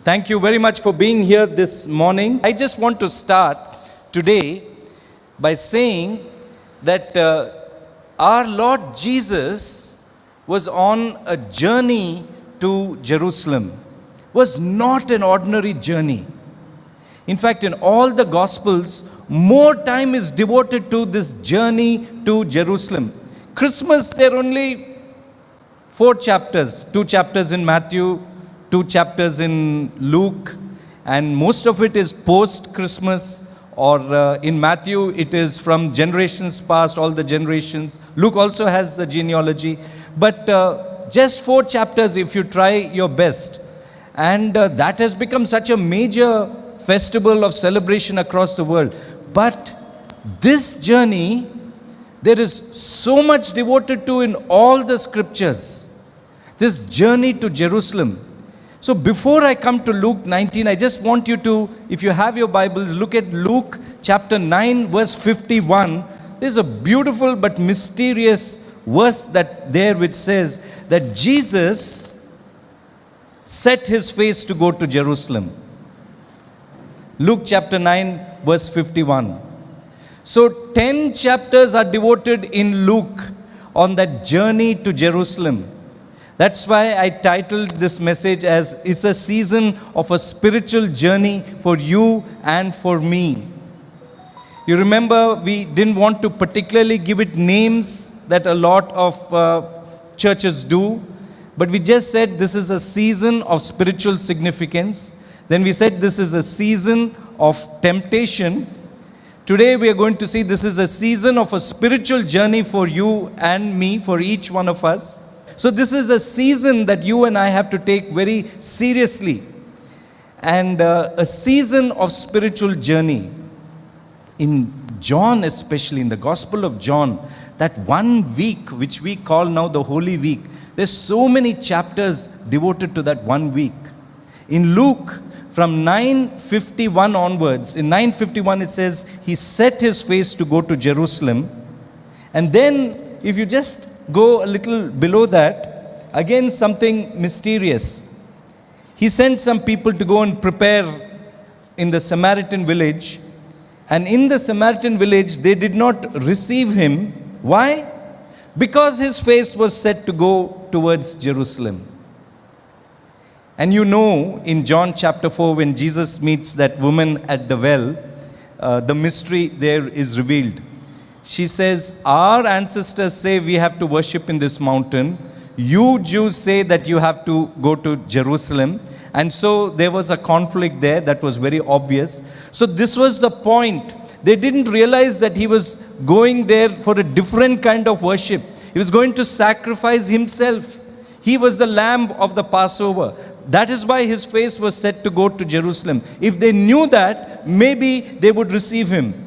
Thank you very much for being here this morning. I just want to start today by saying that our Lord Jesus was on a journey to Jerusalem. It was not an ordinary journey. In fact, in all the Gospels, more time is devoted to this journey to Jerusalem. Christmas, there are only 4 chapters, 2 chapters in Matthew, 2 chapters in Luke, and most of it is post-Christmas, or in Matthew it is from generations past, all the generations. Luke also has the genealogy, but just 4 chapters if you try your best. And that has become such a major festival of celebration across the world. But this journey, there is so much devoted to in all the scriptures. This journey to Jerusalem. So before I come to Luke 19, I just want you to, if you have your Bibles, look at Luke chapter 9, verse 51. There's a beautiful but mysterious verse there which says that Jesus set his face to go to Jerusalem. Luke chapter 9, verse 51. So 10 chapters are devoted in Luke on that journey to Jerusalem. That's why I titled this message as it's a season of a spiritual journey for you and for me. You remember we didn't want to particularly give it names that a lot of churches do, but we just said this is a season of spiritual significance. Then we said this is a season of temptation. Today we are going to see this is a season of a spiritual journey for you and me, for each one of us. So this is a season that you and I have to take very seriously, and a season of spiritual journey. In John, especially in the Gospel of John, that 1 week which we call now the Holy Week, there's so many chapters devoted to that 1 week. In Luke, from 9:51 onwards, in 9:51 it says, he set his face to go to Jerusalem. And then if you just go a little below that, again something mysterious. He sent some people to go and prepare in the Samaritan village. And in the Samaritan village, they did not receive him. Why? Because his face was set to go towards Jerusalem. And you know, in John chapter 4, when Jesus meets that woman at the well, the mystery there is revealed. She says, our ancestors say we have to worship in this mountain. You Jews say that you have to go to Jerusalem. And so there was a conflict there that was very obvious. So this was the point. They didn't realize that he was going there for a different kind of worship. He was going to sacrifice himself. He was the lamb of the Passover. That is why his face was set to go to Jerusalem. If they knew that, maybe they would receive him.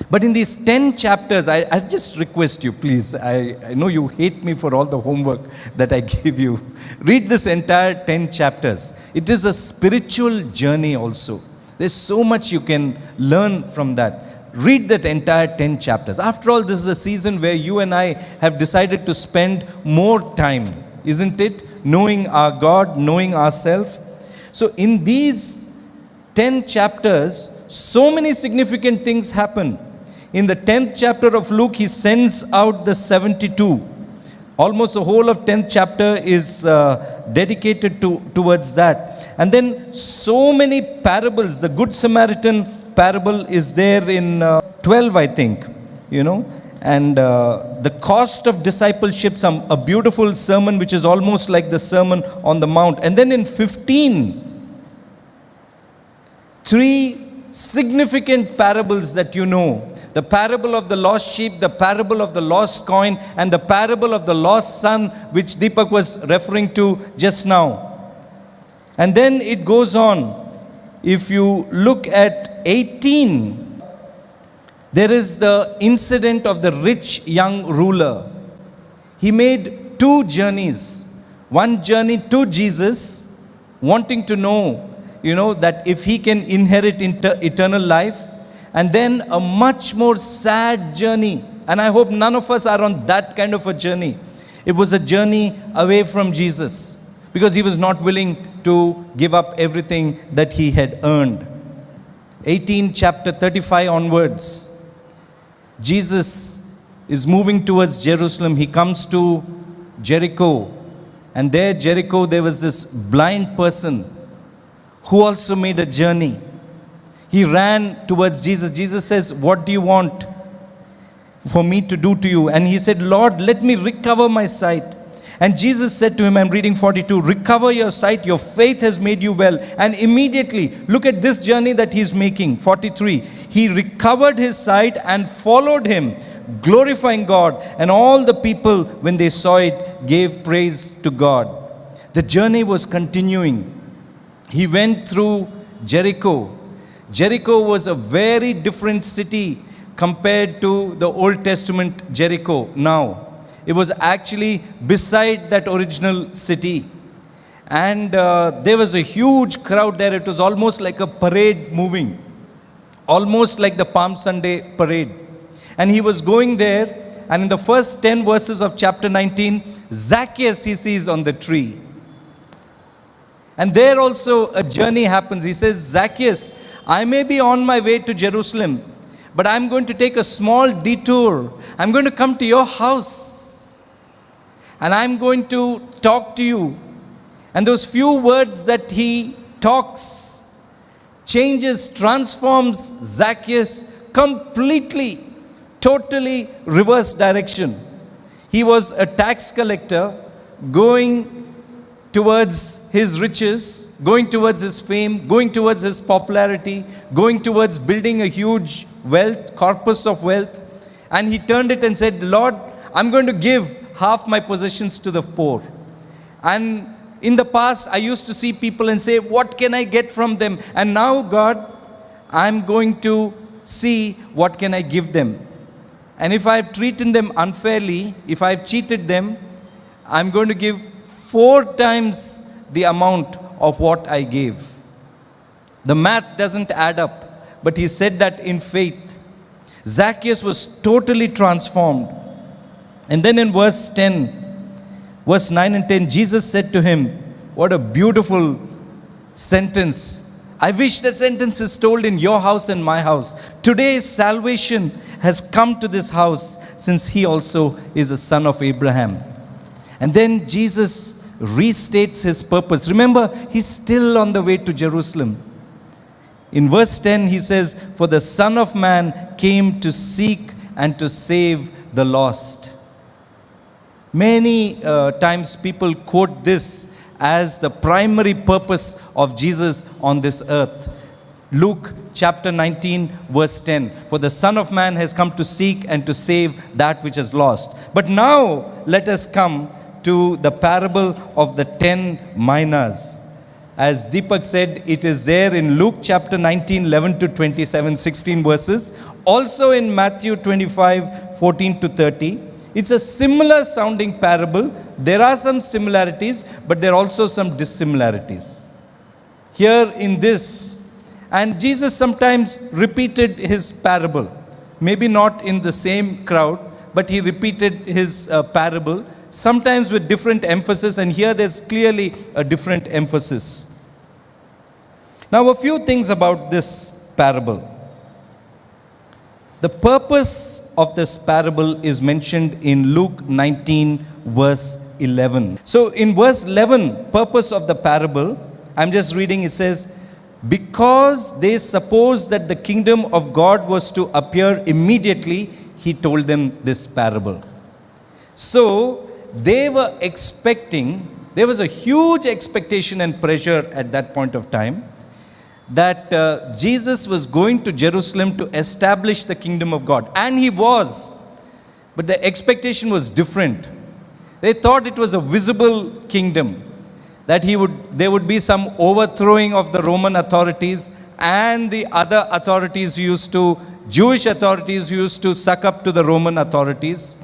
But in these 10 chapters, I just request you, please, I know you hate me for all the homework that I give you. Read this entire 10 chapters. It is a spiritual journey also. There's so much you can learn from that. Read that entire 10 chapters. After all, this is a season where you and I have decided to spend more time, isn't it? Knowing our God, knowing ourselves. So in these 10 chapters, so many significant things happen. In the 10th chapter of Luke, he sends out the 72. Almost the whole of 10th chapter is dedicated towards that. And then so many parables. The Good Samaritan parable is there in 12, I think. And the cost of discipleship, a beautiful sermon which is almost like the Sermon on the Mount. And then in 15, 3 significant parables that you know. The parable of the lost sheep, the parable of the lost coin, and the parable of the lost son, which Deepak was referring to just now. And then it goes on. If you look at 18, there is the incident of the rich young ruler. He made 2 journeys. One journey to Jesus, wanting to know, that if he can inherit eternal life. And then a much more sad journey. And I hope none of us are on that kind of a journey. It was a journey away from Jesus, because he was not willing to give up everything that he had earned. 18 chapter 35 onwards, Jesus is moving towards Jerusalem. He comes to Jericho, and there Jericho, there was this blind person who also made a journey. He ran towards Jesus. Jesus says, "What do you want for me to do to you?" And he said, "Lord, let me recover my sight." And Jesus said to him, I'm reading 42, "Recover your sight, your faith has made you well." And immediately, look at this journey that he's making. 43, he recovered his sight and followed him, glorifying God. And all the people, when they saw it, gave praise to God. The journey was continuing. He went through Jericho. Jericho was a very different city compared to the Old Testament Jericho now. It was actually beside that original city. And there was a huge crowd there. It was almost like a parade moving, almost like the Palm Sunday parade. And he was going there, and in the first 10 verses of chapter 19, Zacchaeus he sees on the tree. And there also a journey happens. He says, "Zacchaeus, I may be on my way to Jerusalem, but I'm going to take a small detour. I'm going to come to your house. And I'm going to talk to you." And those few words that he talks changes, transforms Zacchaeus completely, totally reverse direction. He was a tax collector going towards his riches, going towards his fame, going towards his popularity, going towards building a huge wealth, corpus of wealth. And he turned it and said, "Lord, I'm going to give half my possessions to the poor." And in the past, I used to see people and say, "What can I get from them?" And now, God, I'm going to see what can I give them. And if I've treated them unfairly, if I've cheated them, I'm going to give 4 times the amount of what I gave. The math doesn't add up, but he said that in faith. Zacchaeus was totally transformed. And then in verse 9 and 10, Jesus said to him, what a beautiful sentence. I wish that sentence is told in your house and my house. Today salvation has come to this house, since he also is a son of Abraham. And then Jesus restates his purpose. Remember, he's still on the way to Jerusalem. In verse 10, he says, "For the Son of Man came to seek and to save the lost." Many times people quote this as the primary purpose of Jesus on this earth. Luke chapter 19 verse 10. "For the Son of Man has come to seek and to save that which is lost." But now let us come to the parable of the 10 minas. As Deepak said, it is there in Luke chapter 19, 11 to 27, 16 verses. Also in Matthew 25, 14 to 30. It's a similar sounding parable. There are some similarities, but there are also some dissimilarities. Here in this, and Jesus sometimes repeated his parable. Maybe not in the same crowd, but he repeated his parable, sometimes with different emphasis, and here there's clearly a different emphasis. Now, a few things about this parable. The purpose of this parable is mentioned in Luke 19 verse 11. So in verse 11, purpose of the parable, I'm just reading, it says, "Because they supposed that the kingdom of God was to appear immediately, he told them this parable." So they were expecting, there was a huge expectation and pressure at that point of time, that Jesus was going to Jerusalem to establish the kingdom of God. And he was. But the expectation was different. They thought it was a visible kingdom, that there would be some overthrowing of the Roman authorities, and the other authorities Jewish authorities used to suck up to the Roman authorities.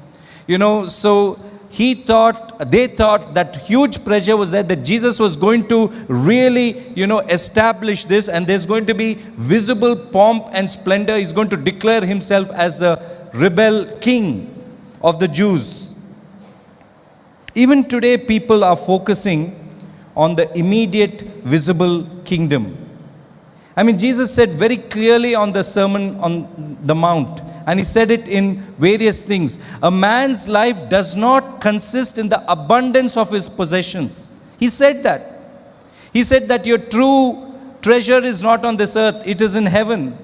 So they thought that huge pressure was there, that Jesus was going to really, establish this, and there's going to be visible pomp and splendor. He's going to declare himself as the rebel king of the Jews. Even today, people are focusing on the immediate visible kingdom. I mean, Jesus said very clearly on the Sermon on the Mount, and he said it in various things. A man's life does not consist in the abundance of his possessions. He said that. He said that your true treasure is not on this earth, it is in heaven.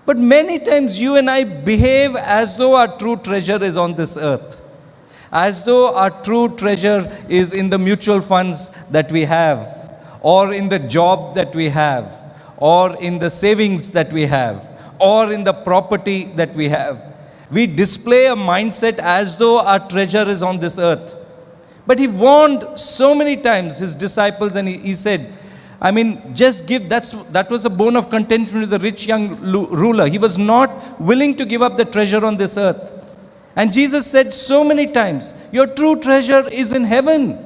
But many times you and I behave as though our true treasure is on this earth. As though our true treasure is in the mutual funds that we have, or in the job that we have, or in the savings that we have, or in the property that we have. We display a mindset as though our treasure is on this earth. But he warned so many times his disciples, and he said, I mean, just give. That was a bone of contention with the rich young ruler. He was not willing to give up the treasure on this earth. And Jesus said so many times, your true treasure is in heaven.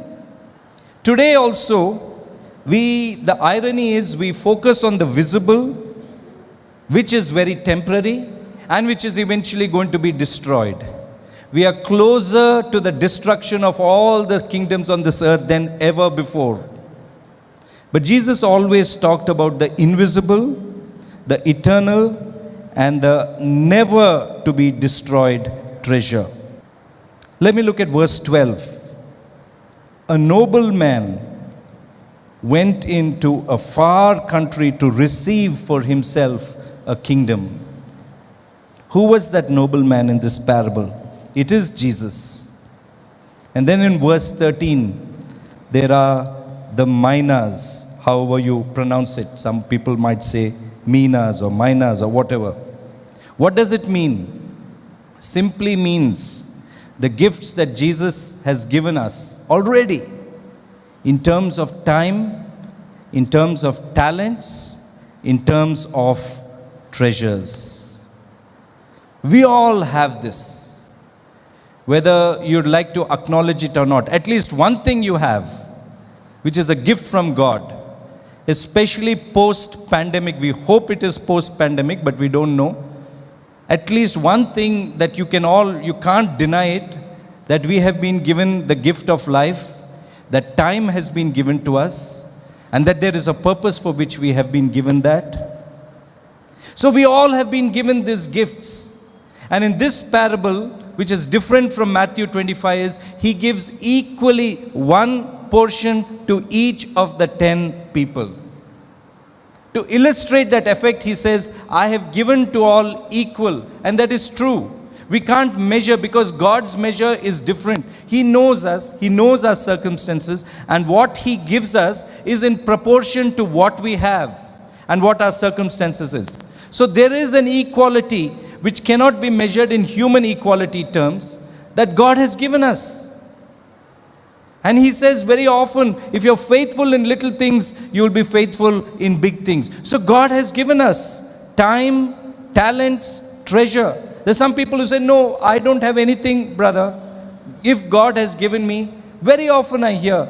Today also, the irony is we focus on the visible, which is very temporary and which is eventually going to be destroyed. We are closer to the destruction of all the kingdoms on this earth than ever before. But Jesus always talked about the invisible, the eternal, and the never to be destroyed treasure. Let me look at verse 12. A noble man went into a far country to receive for himself a kingdom. Who was that noble man in this parable? It is Jesus. And then in verse 13, there are the minas, however you pronounce it. Some people might say minas or minas or whatever. What does it mean? Simply means the gifts that Jesus has given us already in terms of time, in terms of talents, in terms of treasures. We all have this. Whether you'd like to acknowledge it or not, at least one thing you have, which is a gift from God, especially post-pandemic. We hope it is post-pandemic, but we don't know. At least one thing that you can't deny it, that we have been given the gift of life, that time has been given to us, and that there is a purpose for which we have been given that. So we all have been given these gifts. And in this parable, which is different from Matthew 25, is he gives equally one portion to each of the 10 people. To illustrate that effect, he says, I have given to all equal. And that is true. We can't measure because God's measure is different. He knows us, he knows our circumstances, and what he gives us is in proportion to what we have and what our circumstances is. So there is an equality which cannot be measured in human equality terms that God has given us. And he says very often, if you're faithful in little things, you'll be faithful in big things. So God has given us time, talents, treasure. There's some people who say, no, I don't have anything, brother. If God has given me, very often I hear,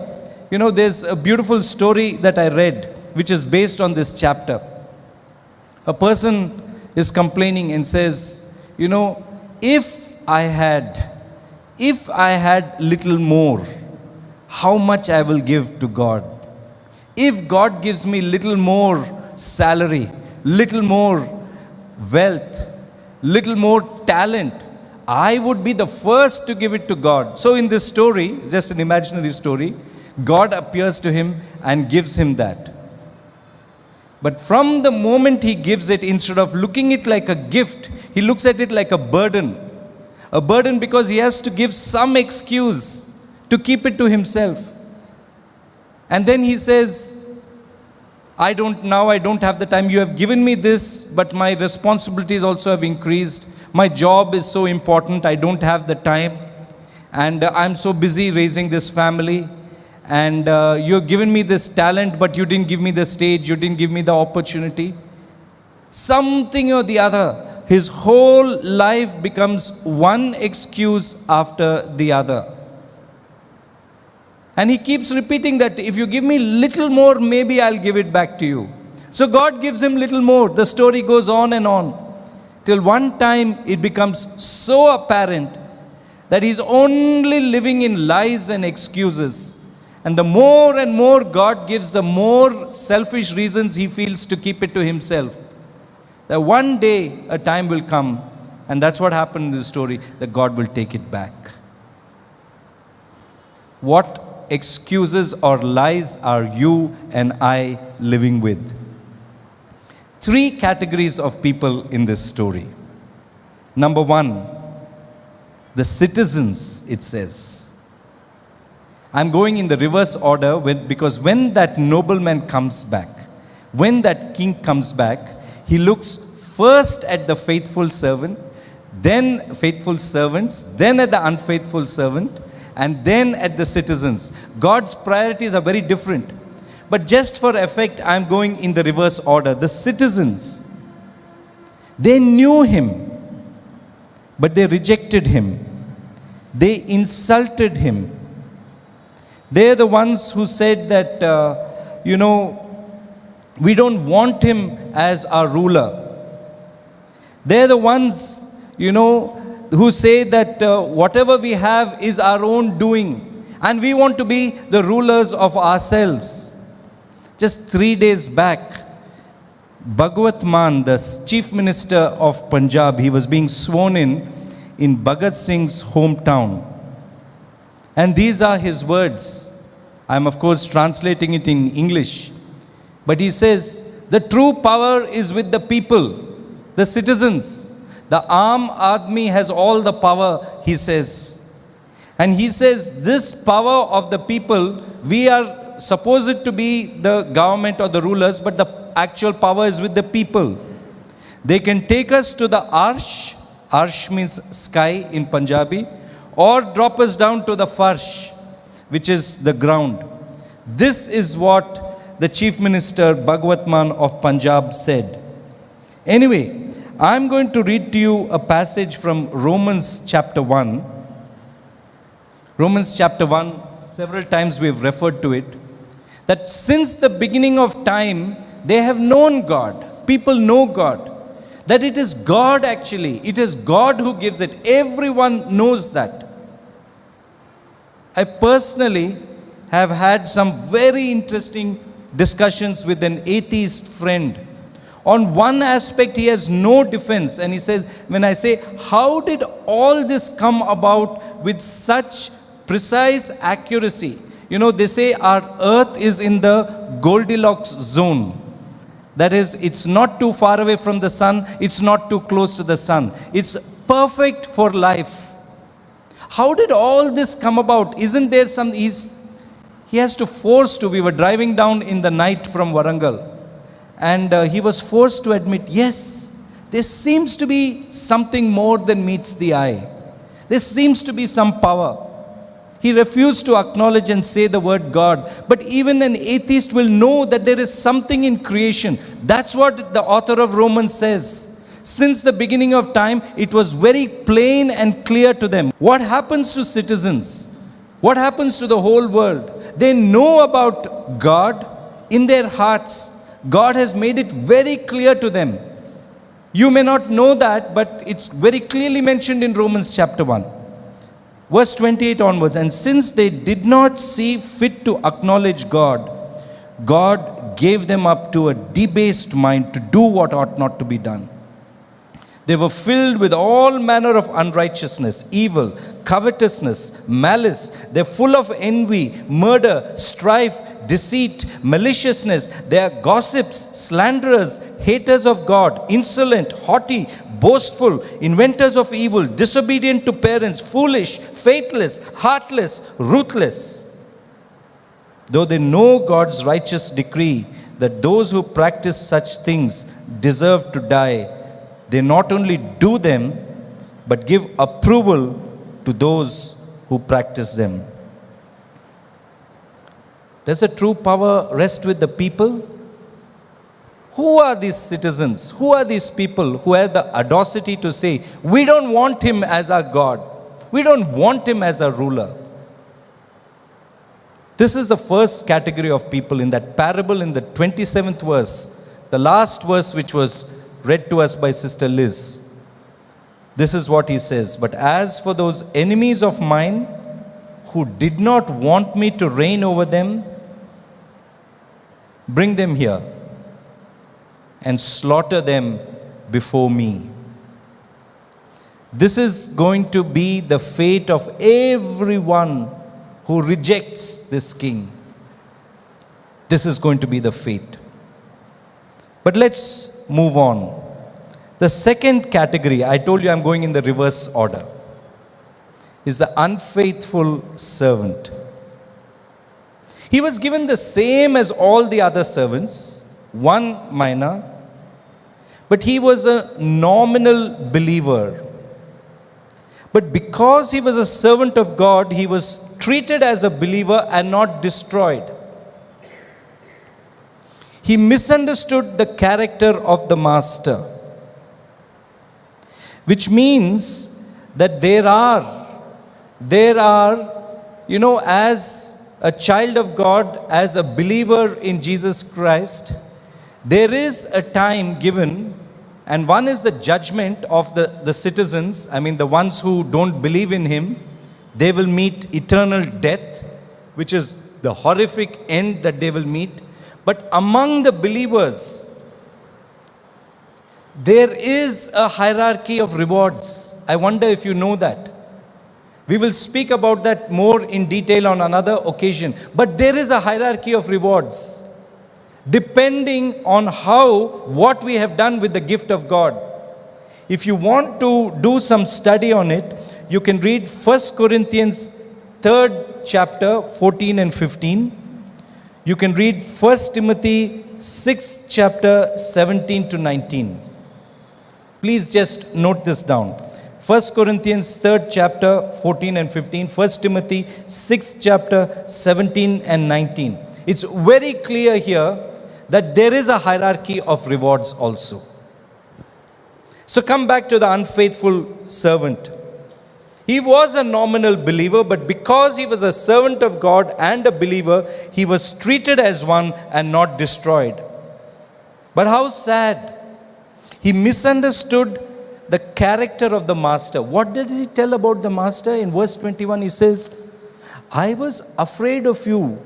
there's a beautiful story that I read, which is based on this chapter. A person is complaining and says, if I had little more, how much I will give to God. If God gives me little more salary, little more wealth, little more talent, I would be the first to give it to God. So in this story, just an imaginary story, God appears to him and gives him that. But from the moment he gives it, instead of looking at it like a gift, he looks at it like a burden. A burden because he has to give some excuse to keep it to himself. And then he says, I don't have the time. You have given me this, but my responsibilities also have increased. My job is so important, I don't have the time. And I'm so busy raising this family. And you've given me this talent, but you didn't give me the stage, you didn't give me the opportunity. Something or the other. His whole life becomes one excuse after the other. And he keeps repeating that if you give me little more, maybe I'll give it back to you. So God gives him little more. The story goes on and on. Till one time it becomes so apparent that he's only living in lies and excuses. And the more and more God gives, the more selfish reasons he feels to keep it to himself. That one day a time will come, and that's what happened in this story, that God will take it back. What excuses or lies are you and I living with? 3 categories of people in this story. Number 1, the citizens, it says. I'm going in the reverse order because when that nobleman comes back, when that king comes back, he looks first at the faithful servant, then faithful servants, then at the unfaithful servant, and then at the citizens. God's priorities are very different. But just for effect, I'm going in the reverse order. The citizens, they knew him, but they rejected him. They insulted him. They're the ones who said that, we don't want him as our ruler. They're the ones, who say that whatever we have is our own doing, and we want to be the rulers of ourselves. Just 3 days back, Bhagwat Mann, the chief minister of Punjab, he was being sworn in Bhagat Singh's hometown. And these are his words. I'm of course translating it in English. But he says, the true power is with the people, the citizens. The Aam Aadmi has all the power, he says. And he says, this power of the people, we are supposed to be the government or the rulers, but the actual power is with the people. They can take us to the Arsh. Arsh means sky in Punjabi. Or drop us down to the farsh, which is the ground. This is what the chief minister Bhagwat Mann of Punjab said. Anyway, I'm going to read to you a passage from Romans chapter 1. Romans chapter 1, several times we've referred to it. That since the beginning of time, they have known God. People know God. That it is God actually. It is God who gives it. Everyone knows that. I personally have had some very interesting discussions with an atheist friend. On one aspect, he has no defense. And he says, when I say, how did all this come about with such precise accuracy? They say our earth is in the Goldilocks zone. That is, it's not too far away from the sun. It's not too close to the sun. It's perfect for life. How did all this come about? Isn't there some, he has to force to, we were driving down in the night from Warangal. And he was forced to admit, yes, there seems to be something more than meets the eye. There seems to be some power. He refused to acknowledge and say the word God. But even an atheist will know that there is something in creation. That's what the author of Romans says. Since the beginning of time, it was very plain and clear to them. What happens to citizens? What happens to the whole world? They know about God in their hearts. God has made it very clear to them. You may not know that, but it's very clearly mentioned in Romans chapter 1. Verse 28 onwards. And since they did not see fit to acknowledge God, God gave them up to a debased mind to do what ought not to be done. They were filled with all manner of unrighteousness, evil, covetousness, malice. They're full of envy, murder, strife, deceit, maliciousness. They are gossips, slanderers, haters of God, insolent, haughty, boastful, inventors of evil, disobedient to parents, foolish, faithless, heartless, ruthless. Though they know God's righteous decree that those who practice such things deserve to die, they not only do them, but give approval to those who practice them. Does the true power rest with the people? Who are these citizens? Who are these people who have the audacity to say, we don't want him as our God. We don't want him as our ruler. This is the first category of people in that parable in the 27th verse, the last verse which was read to us by Sister Liz. This is what he says. But as for those enemies of mine, who did not want me to reign over them, bring them here and slaughter them before me. This is going to be the fate of everyone who rejects this king. This is going to be the fate. But let's move on. The second category, I told you I'm going in the reverse order, is the unfaithful servant. He was given the same as all the other servants, one mina, but he was a nominal believer. But because he was a servant of God, he was treated as a believer and not destroyed. He misunderstood the character of the master, which means that there are, as a child of God, as a believer in Jesus Christ, there is a time given, and one is the judgment of the citizens. I mean, the ones who don't believe in him, they will meet eternal death, which is the horrific end that they will meet. But among the believers, there is a hierarchy of rewards. I wonder if you know that. We will speak about that more in detail on another occasion. But there is a hierarchy of rewards, depending on what we have done with the gift of God. If you want to do some study on it, you can read 1 Corinthians 3rd chapter 14 and 15. You can read 1 Timothy 6th chapter 17 to 19. Please just note this down. 1 Corinthians 3rd chapter 14 and 15. 1 Timothy 6th chapter 17 and 19. It's very clear here that there is a hierarchy of rewards also. So come back to the unfaithful servant. He was a nominal believer, but because he was a servant of God and a believer, he was treated as one and not destroyed. But how sad. He misunderstood the character of the master. What did he tell about the master? In verse 21, he says, I was afraid of you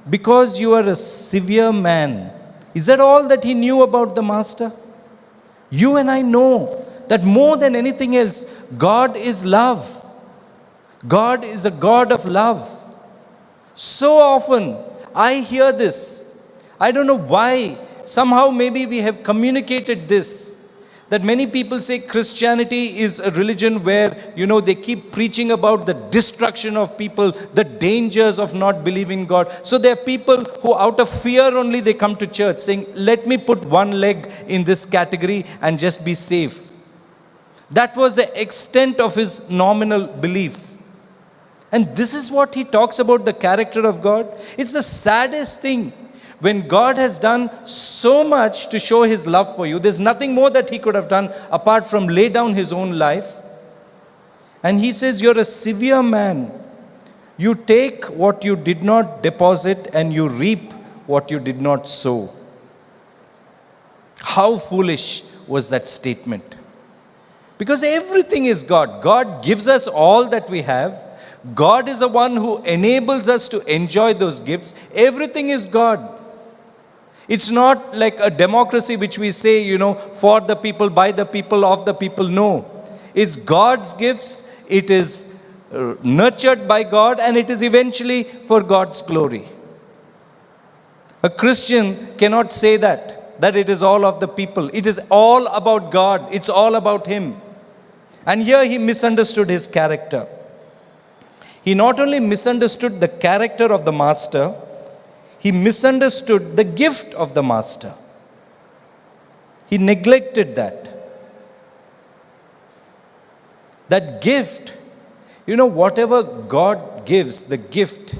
because you are a severe man. Is that all that he knew about the master? You and I know that more than anything else, God is love. God is a God of love. So often, I hear this. I don't know why. Somehow maybe we have communicated this. That many people say Christianity is a religion where, they keep preaching about the destruction of people, the dangers of not believing God. So there are people who out of fear only they come to church saying, let me put one leg in this category and just be safe. That was the extent of his nominal belief. And this is what he talks about the character of God. It's the saddest thing. When God has done so much to show his love for you, there's nothing more that he could have done apart from lay down his own life. And he says, you're a severe man. You take what you did not deposit and you reap what you did not sow. How foolish was that statement? Because everything is God. God gives us all that we have. God is the one who enables us to enjoy those gifts. Everything is God. It's not like a democracy which we say, for the people, by the people, of the people. No. It's God's gifts. It is nurtured by God and it is eventually for God's glory. A Christian cannot say that it is all of the people. It is all about God. It's all about him. And here he misunderstood his character. He not only misunderstood the character of the master, he misunderstood the gift of the master. He neglected that. That gift, whatever God gives, the gift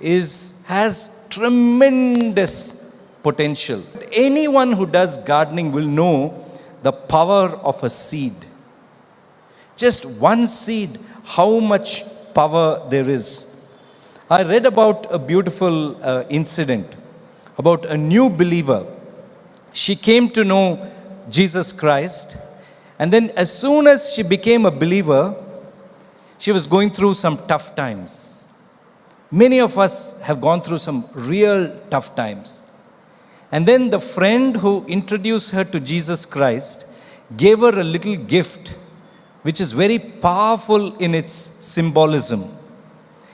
has tremendous potential. Anyone who does gardening will know the power of a seed. Just one seed, how much power there is. I read about a beautiful incident about a new believer. She came to know Jesus Christ, and then as soon as she became a believer, she was going through some tough times. Many of us have gone through some real tough times. And then the friend who introduced her to Jesus Christ gave her a little gift, which is very powerful in its symbolism.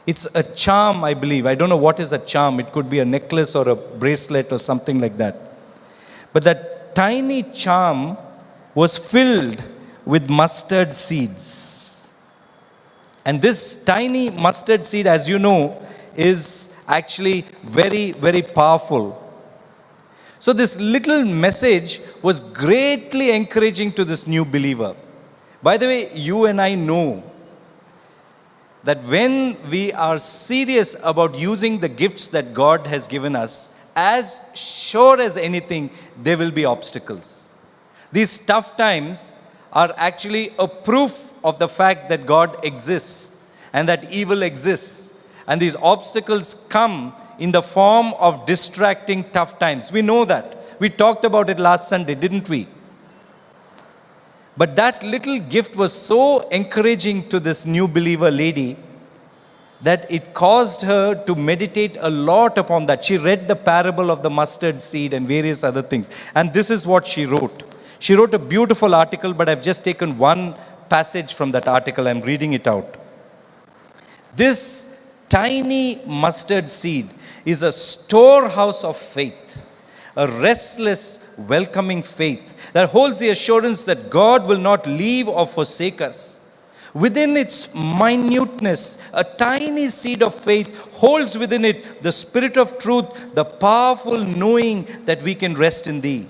It's a charm, I believe. I don't know what is a charm. It could be a necklace or a bracelet or something like that. But that tiny charm was filled with mustard seeds. And this tiny mustard seed, as you know, is actually very, very powerful. So this little message was greatly encouraging to this new believer. By the way, you and I know that when we are serious about using the gifts that God has given us, as sure as anything, there will be obstacles. These tough times are actually a proof of the fact that God exists and that evil exists. And these obstacles come in the form of distracting tough times. We know that. We talked about it last Sunday, didn't we? But that little gift was so encouraging to this new believer lady that it caused her to meditate a lot upon that. She read the parable of the mustard seed and various other things. And this is what she wrote. She wrote a beautiful article, but I've just taken one passage from that article. I'm reading it out. This tiny mustard seed is a storehouse of faith, a restless, welcoming faith that holds the assurance that God will not leave or forsake us. Within its minuteness, a tiny seed of faith holds within it the spirit of truth, the powerful knowing that we can rest in Thee.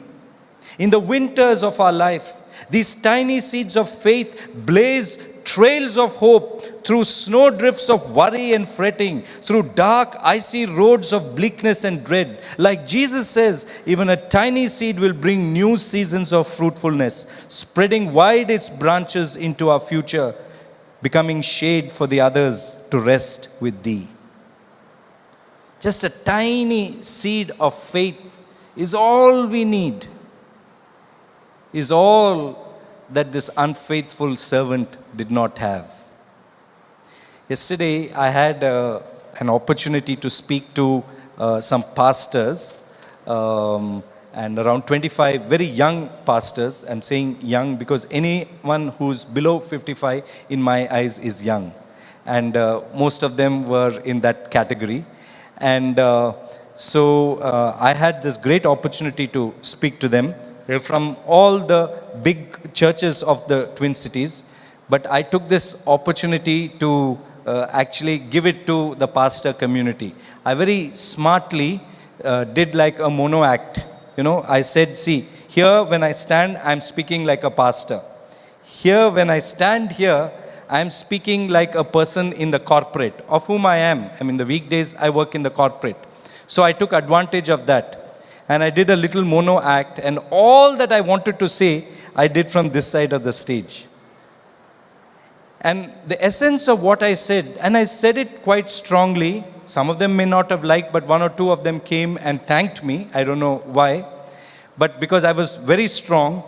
In the winters of our life, these tiny seeds of faith blaze trails of hope through snowdrifts of worry and fretting, through dark, icy roads of bleakness and dread. Like Jesus says, even a tiny seed will bring new seasons of fruitfulness, spreading wide its branches into our future, becoming shade for the others to rest with Thee. Just a tiny seed of faith is all we need, is all that this unfaithful servant did not have. Yesterday, I had an opportunity to speak to some pastors, and around 25 very young pastors. I'm saying young because anyone who's below 55 in my eyes is young. And most of them were in that category. And so I had this great opportunity to speak to them. They're from all the big churches of the Twin Cities. But I took this opportunity to actually give it to the pastor community. I very smartly did like a mono act. You know, I said, see, here when I stand, I'm speaking like a pastor. Here when I stand here, I'm speaking like a person in the corporate, of whom I am. I mean, the weekdays I work in the corporate. So I took advantage of that. And I did a little mono act, and all that I wanted to say, I did from this side of the stage. And the essence of what I said, and I said it quite strongly, some of them may not have liked, but one or two of them came and thanked me. I don't know why. But because I was very strong,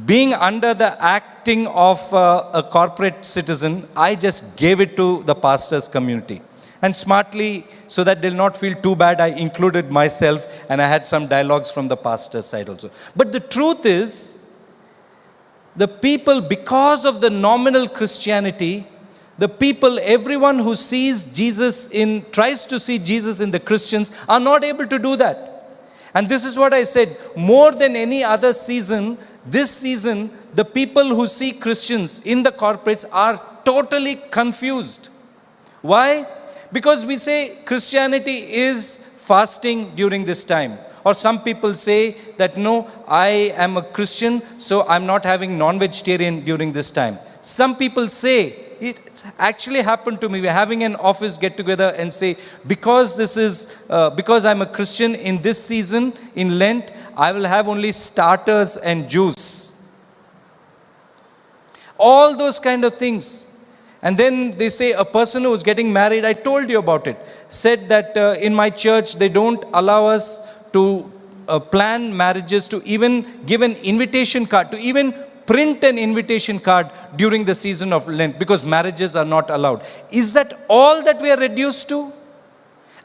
being under the acting of a corporate citizen, I just gave it to the pastor's community. And smartly, so that they'll not feel too bad, I included myself, and I had some dialogues from the pastor's side also. But the truth is, the people, because of the nominal Christianity, the people, everyone who sees Jesus tries to see Jesus in the Christians, are not able to do that. And this is what I said, more than any other season, this season, the people who see Christians in the corporates are totally confused. Why? Because we say Christianity is fasting during this time. Or some people say that, no, I am a Christian, so I'm not having non-vegetarian during this time. Some people say, it actually happened to me, we're having an office get-together and say, because I'm a Christian in this season, in Lent, I will have only starters and juice. All those kind of things. And then they say a person who is getting married, I told you about it, said that in my church they don't allow us to plan marriages, to even give an invitation card, to even print an invitation card during the season of Lent because marriages are not allowed. Is that all that we are reduced to?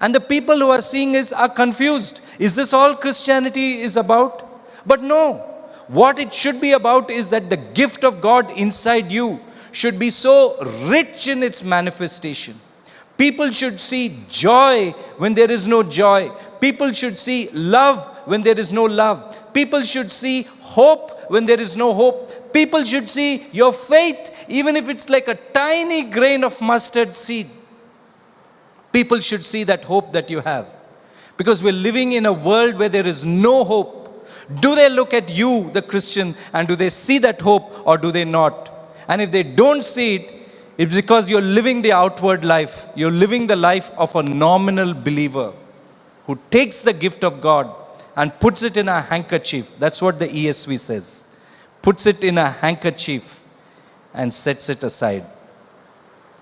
And the people who are seeing this are confused. Is this all Christianity is about? But no. What it should be about is that the gift of God inside you should be so rich in its manifestation. People should see joy when there is no joy. People should see love when there is no love. People should see hope when there is no hope. People should see your faith, even if it's like a tiny grain of mustard seed. People should see that hope that you have. Because we're living in a world where there is no hope. Do they look at you, the Christian, and do they see that hope or do they not? And if they don't see it, it's because you're living the outward life. You're living the life of a nominal believer who takes the gift of God and puts it in a handkerchief. That's what the ESV says. Puts it in a handkerchief and sets it aside.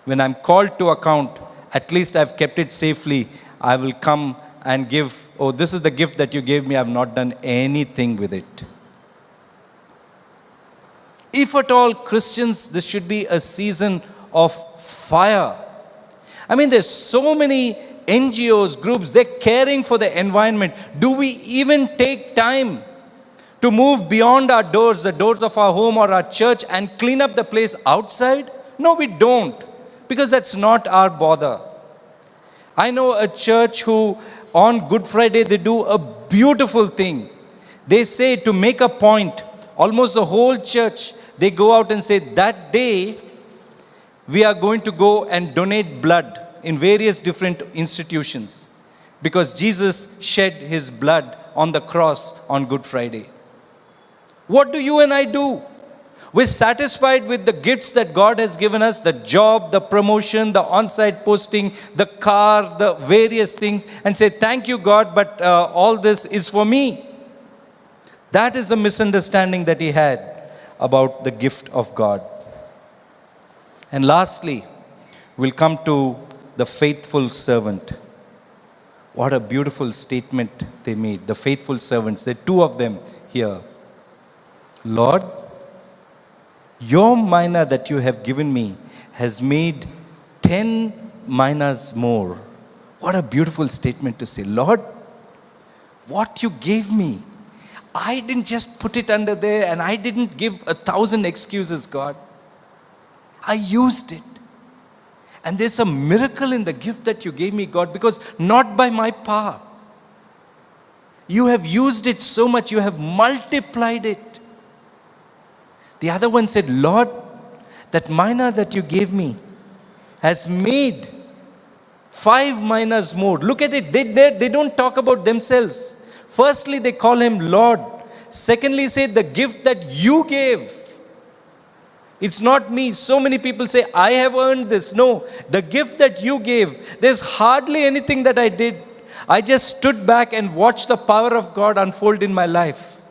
When I'm called to account, at least I've kept it safely. I will come and give, oh, this is the gift that you gave me. I've not done anything with it. If at all, Christians, this should be a season of fire. I mean, there's so many NGOs, groups, they're caring for the environment. Do we even take time to move beyond our doors, the doors of our home or our church, and clean up the place outside? No, we don't, because that's not our bother. I know a church who on Good Friday, they do a beautiful thing. They say, to make a point, almost the whole church, they go out and say, that day, we are going to go and donate blood in various different institutions because Jesus shed his blood on the cross on Good Friday. What do you and I do? We're satisfied with the gifts that God has given us, the job, the promotion, the on-site posting, the car, the various things, and say, thank you, God, but all this is for me. That is the misunderstanding that he had about the gift of God. And lastly, we'll come to the faithful servant. What a beautiful statement they made. The faithful servants. There are two of them here. Lord, your mina that you have given me has made 10 minas more. What a beautiful statement to say. Lord, what you gave me, I didn't just put it under there and I didn't give 1,000 excuses, God. I used it. And there's a miracle in the gift that you gave me, God, because not by my power. You have used it so much, you have multiplied it. The other one said, Lord, that mina that you gave me has made 5 minas more. Look at it. They don't talk about themselves. Firstly, they call him Lord. Secondly, say the gift that you gave. It's not me. So many people say, I have earned this. No, the gift that you gave, there's hardly anything that I did. I just stood back and watched the power of God unfold in my life.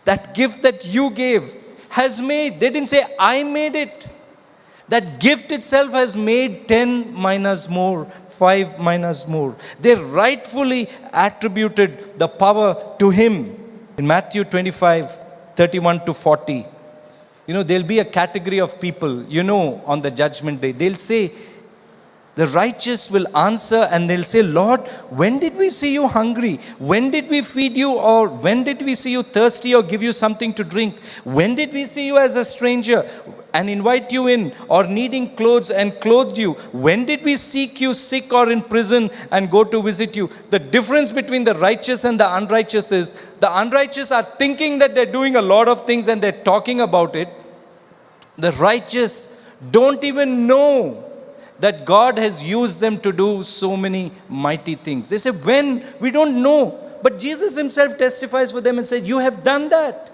That gift that you gave has made, they didn't say, I made it. That gift itself has made 10 minas more, 5 minas more. They rightfully attributed the power to him. In Matthew 25, 31 to 40, there'll be a category of people, on the judgment day. They'll say, the righteous will answer and they'll say, Lord, when did we see you hungry? When did we feed you? Or when did we see you thirsty or give you something to drink? When did we see you as a stranger and invite you in, or needing clothes and clothed you? When did we seek you sick or in prison and go to visit you? The difference between the righteous and the unrighteous is, the unrighteous are thinking that they're doing a lot of things and they're talking about it. The righteous don't even know that God has used them to do so many mighty things. They say, when? We don't know. But Jesus himself testifies for them and said, you have done that.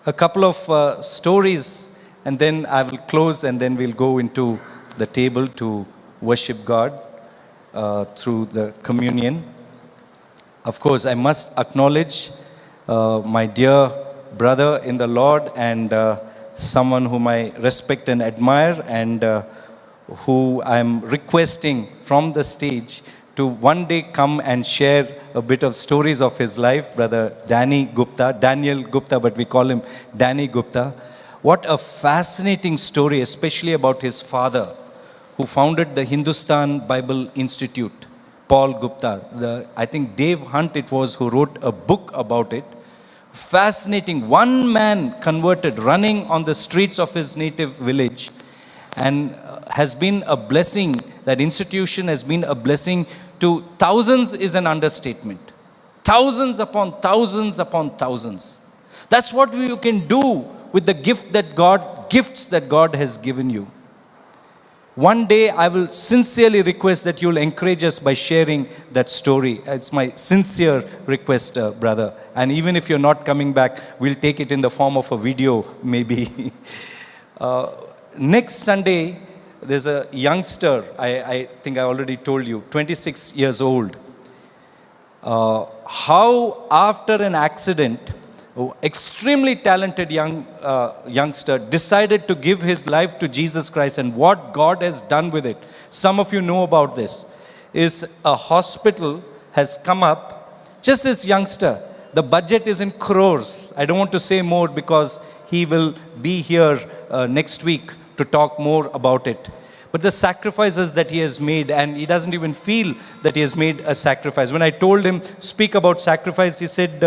A couple of stories, and then I will close, and then we'll go into the table to worship God through the communion. Of course, I must acknowledge my dear brother in the Lord and someone whom I respect and admire, and who I'm requesting from the stage to one day come and share a bit of stories of his life, Brother Daniel Gupta, but we call him Danny Gupta. What a fascinating story, especially about his father, who founded the Hindustan Bible Institute, Paul Gupta. I think Dave Hunt it was who wrote a book about it. Fascinating. One man converted, running on the streets of his native village, and has been a blessing. That institution has been a blessing to thousands is an understatement. Thousands upon thousands upon thousands. That's what you can do with the gifts that God has given you. One day I will sincerely request that you'll encourage us by sharing that story. It's my sincere request, brother. And even if you're not coming back, we'll take it in the form of a video, maybe. Next Sunday, there's a youngster, I think I already told you, 26 years old. How after an accident, extremely talented youngster decided to give his life to Jesus Christ, and what God has done with it. Some of you know about this. Is a hospital has come up. Just this youngster, the budget is in crores. I don't want to say more because he will be here next week to talk more about it. But the sacrifices that he has made, and he doesn't even feel that he has made a sacrifice. When I told him, speak about sacrifice, he said,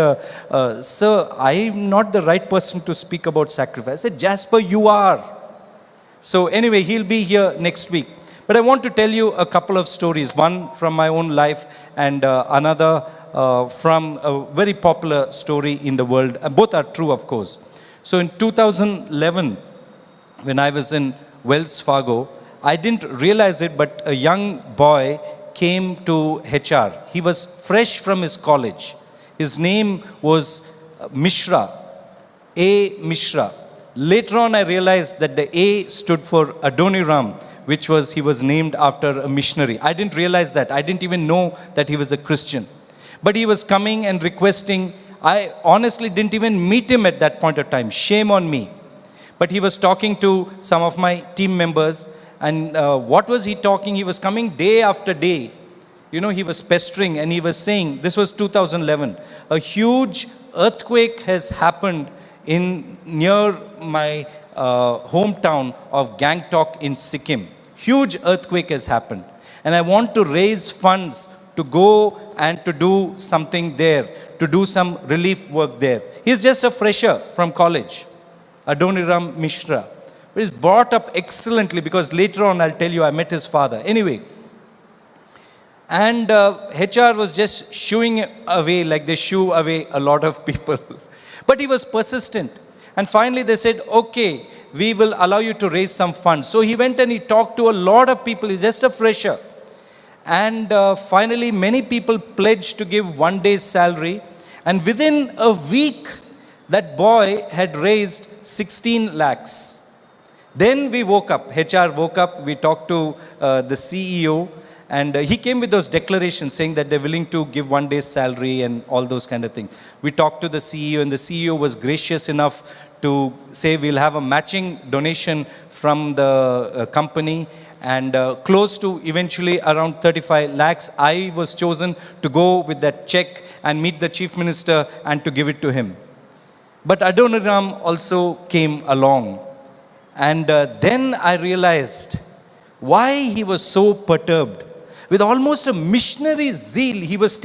sir, I'm not the right person to speak about sacrifice. I said, Jasper, you are. So anyway, he'll be here next week. But I want to tell you a couple of stories. One from my own life and another from a very popular story in the world. Both are true, of course. So in 2011, when I was in Wells Fargo, I didn't realize it, but a young boy came to HR. He was fresh from his college. His name was Mishra, A. Mishra. Later on, I realized that the A stood for Adoniram, which was, he was named after a missionary. I didn't realize that. I didn't even know that he was a Christian. But he was coming and requesting. I honestly didn't even meet him at that point of time. Shame on me. But he was talking to some of my team members. And what was he talking? He was coming day after day. You know, he was pestering and he was saying, this was 2011, a huge earthquake has happened near my hometown of Gangtok in Sikkim. Huge earthquake has happened. And I want to raise funds to go and to do something there, to do some relief work there. He's just a fresher from college, Adoniram Mishra. But he's brought up excellently, because later on I'll tell you I met his father. Anyway, and HR was just shooing away like they shoo away a lot of people. But he was persistent. And finally they said, okay, we will allow you to raise some funds. So he went and he talked to a lot of people. He's just a fresher. And finally many people pledged to give one day's salary. And within a week, that boy had raised 16 lakhs. Then we woke up, HR woke up, we talked to the CEO, and he came with those declarations saying that they're willing to give one day's salary and all those kind of things. We talked to the CEO, and the CEO was gracious enough to say we'll have a matching donation from the company, and close to eventually around 35 lakhs. I was chosen to go with that check and meet the chief minister and to give it to him. But Adoniram also came along. And then I realized why he was so perturbed. With almost a missionary zeal, he was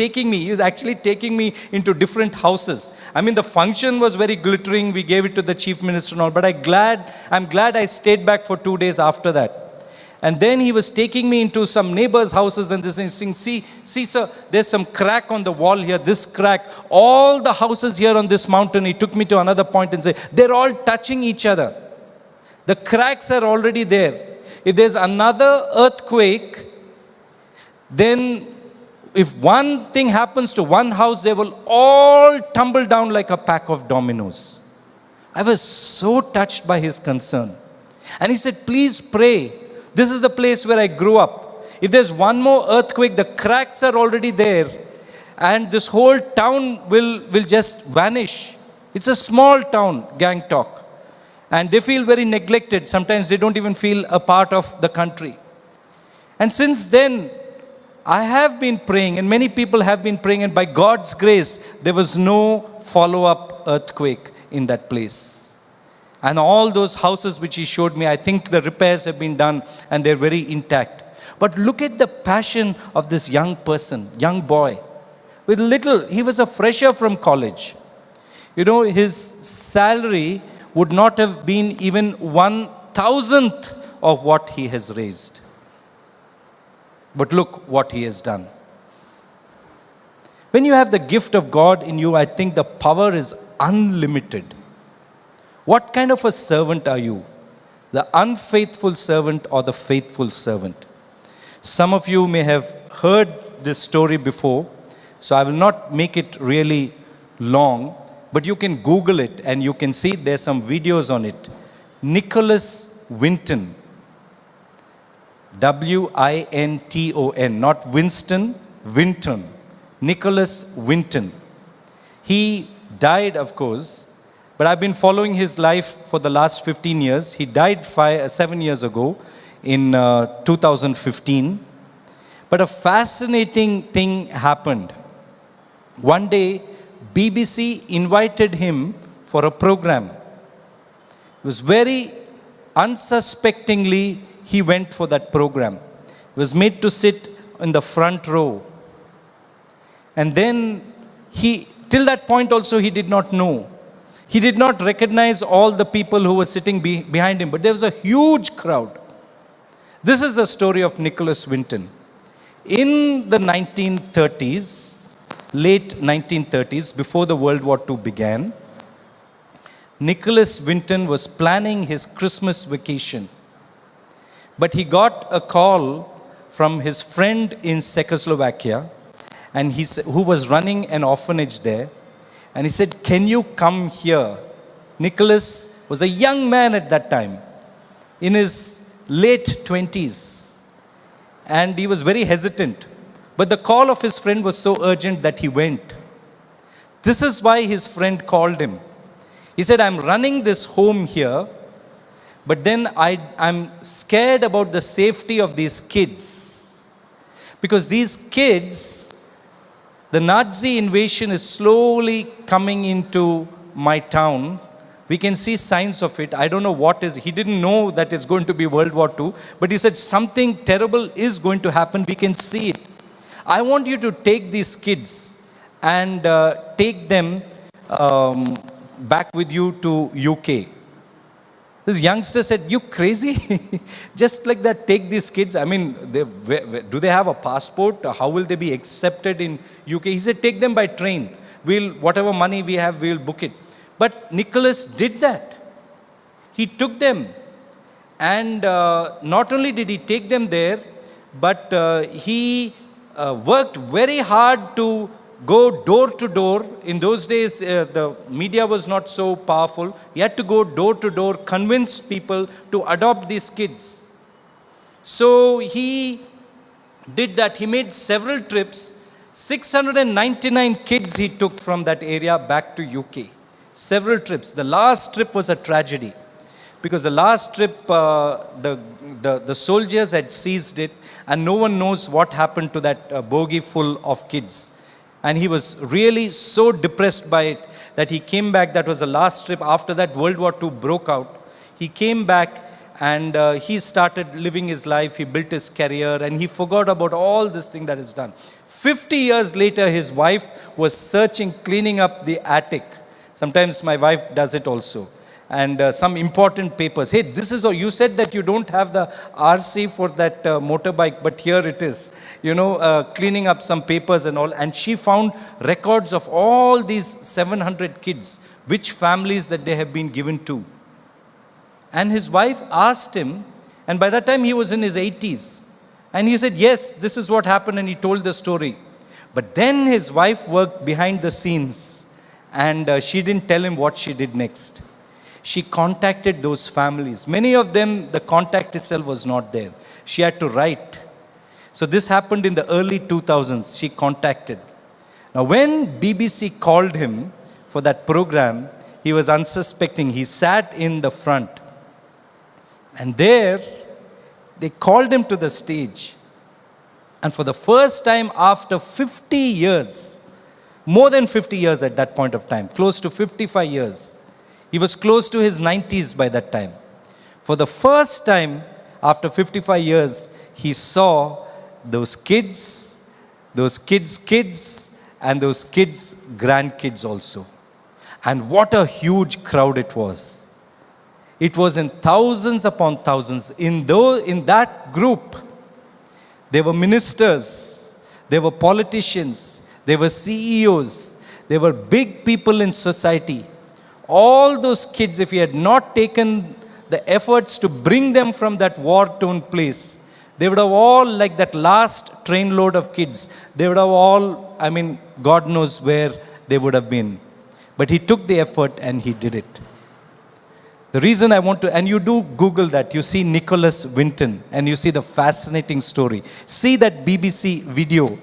actually taking me into different houses. I mean, the function was very glittering. We gave it to the chief minister and all. But I'm glad I stayed back for 2 days after that. And then he was taking me into some neighbors' houses and this and saying, see, sir, there's some crack on the wall here, this crack. All the houses here on this mountain, he took me to another point and said, they're all touching each other. The cracks are already there. If there's another earthquake, then if one thing happens to one house, they will all tumble down like a pack of dominoes. I was so touched by his concern. And he said, please pray. This is the place where I grew up. If there's one more earthquake, the cracks are already there. And this whole town will just vanish. It's a small town, Gangtok. And they feel very neglected. Sometimes they don't even feel a part of the country. And since then, I have been praying, and many people have been praying, and by God's grace, there was no follow-up earthquake in that place. And all those houses which he showed me, I think the repairs have been done and they're very intact. But look at the passion of this young person, young boy. With little, he was a fresher from college. You know, his salary would not have been even 1,000th of what he has raised. But look what he has done. When you have the gift of God in you, I think the power is unlimited. What kind of a servant are you? The unfaithful servant or the faithful servant? Some of you may have heard this story before, so I will not make it really long, but you can Google it and you can see there's some videos on it. Nicholas Winton. W-I-N-T-O-N, not Winston, Winton. Nicholas Winton. He died, of course, but I've been following his life for the last 15 years. He died 7 years ago in 2015. But a fascinating thing happened. One day, BBC invited him for a program. It was very unsuspectingly, he went for that program. He was made to sit in the front row. And then till that point also, he did not know. He did not recognize all the people who were sitting behind him, but there was a huge crowd. This is the story of Nicholas Winton. In the 1930s, late 1930s, before the World War II began, Nicholas Winton was planning his Christmas vacation. But he got a call from his friend in Czechoslovakia, and who was running an orphanage there. And he said, "Can you come here?" Nicholas was a young man at that time, in his late 20s. And he was very hesitant. But the call of his friend was so urgent that he went. This is why his friend called him. He said, "I'm running this home here, but then I'm scared about the safety of these kids. Because these kids, the Nazi invasion is slowly coming into my town. We can see signs of it. I don't know what is. He didn't know that it's going to be World War II. But he said something terrible is going to happen. We can see it. I want you to take these kids and take them back with you to UK." This youngster said, "You crazy? Just like that, take these kids? I mean, do they have a passport? How will they be accepted in UK?" He said, "Take them by train. Whatever money we have, we'll book it." But Nicholas did that. He took them. And not only did he take them there, but he worked very hard to go door to door. In those days, the media was not so powerful. He had to go door to door, convince people to adopt these kids. So he did that. He made several trips. 699 kids he took from that area back to UK. Several trips. The last trip was a tragedy, because the last trip, the soldiers had seized it, and no one knows what happened to that bogie full of kids. And he was really so depressed by it that he came back. That was the last trip. After that, World War II broke out. He came back and he started living his life. He built his career and he forgot about all this thing that is done. 50 years later, his wife was searching, cleaning up the attic. Sometimes my wife does it also. And some important papers. "Hey, this is all. You said that you don't have the RC for that motorbike, but here it is." Cleaning up some papers and all. And she found records of all these 700 kids, which families that they have been given to. And his wife asked him, and by that time he was in his 80s. And he said, "Yes, this is what happened," and he told the story. But then his wife worked behind the scenes, and she didn't tell him what she did next. She contacted those families. Many of them, the contact itself was not there. She had to write. So this happened in the early 2000s. She contacted. Now when BBC called him for that program, he was unsuspecting. He sat in the front. And there, they called him to the stage. And for the first time after 50 years, more than 50 years at that point of time, close to 55 years, he was close to his 90s by that time. For the first time after 55 years, he saw those kids, and those kids' grandkids also. And what a huge crowd it was. It was in thousands upon thousands. In that group, there were ministers, there were politicians, there were CEOs, there were big people in society. All those kids, if he had not taken the efforts to bring them from that war-torn place, they would have all, like that last trainload of kids, they would have all, God knows where they would have been. But he took the effort and he did it. The reason I want to, and you do Google that, you see Nicholas Winton and you see the fascinating story. See that BBC video.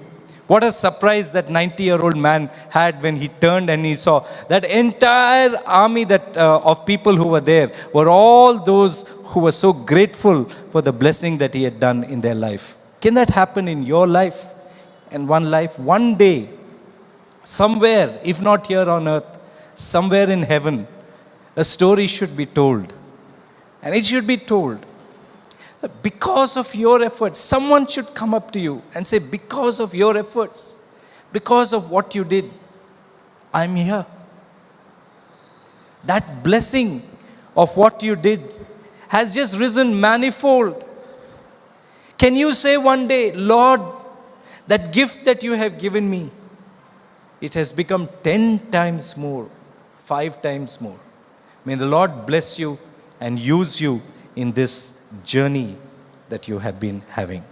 What a surprise that 90-year-old man had when he turned and he saw that entire army of people who were there were all those who were so grateful for the blessing that he had done in their life. Can that happen in your life and one life? One day, somewhere, if not here on earth, somewhere in heaven, a story should be told. And it should be told. Because of your efforts, someone should come up to you and say, because of your efforts, because of what you did, I'm here. That blessing of what you did has just risen manifold. Can you say one day, Lord, that gift that you have given me, it has become 10 times more, 5 times more. May the Lord bless you and use you in this journey that you have been having.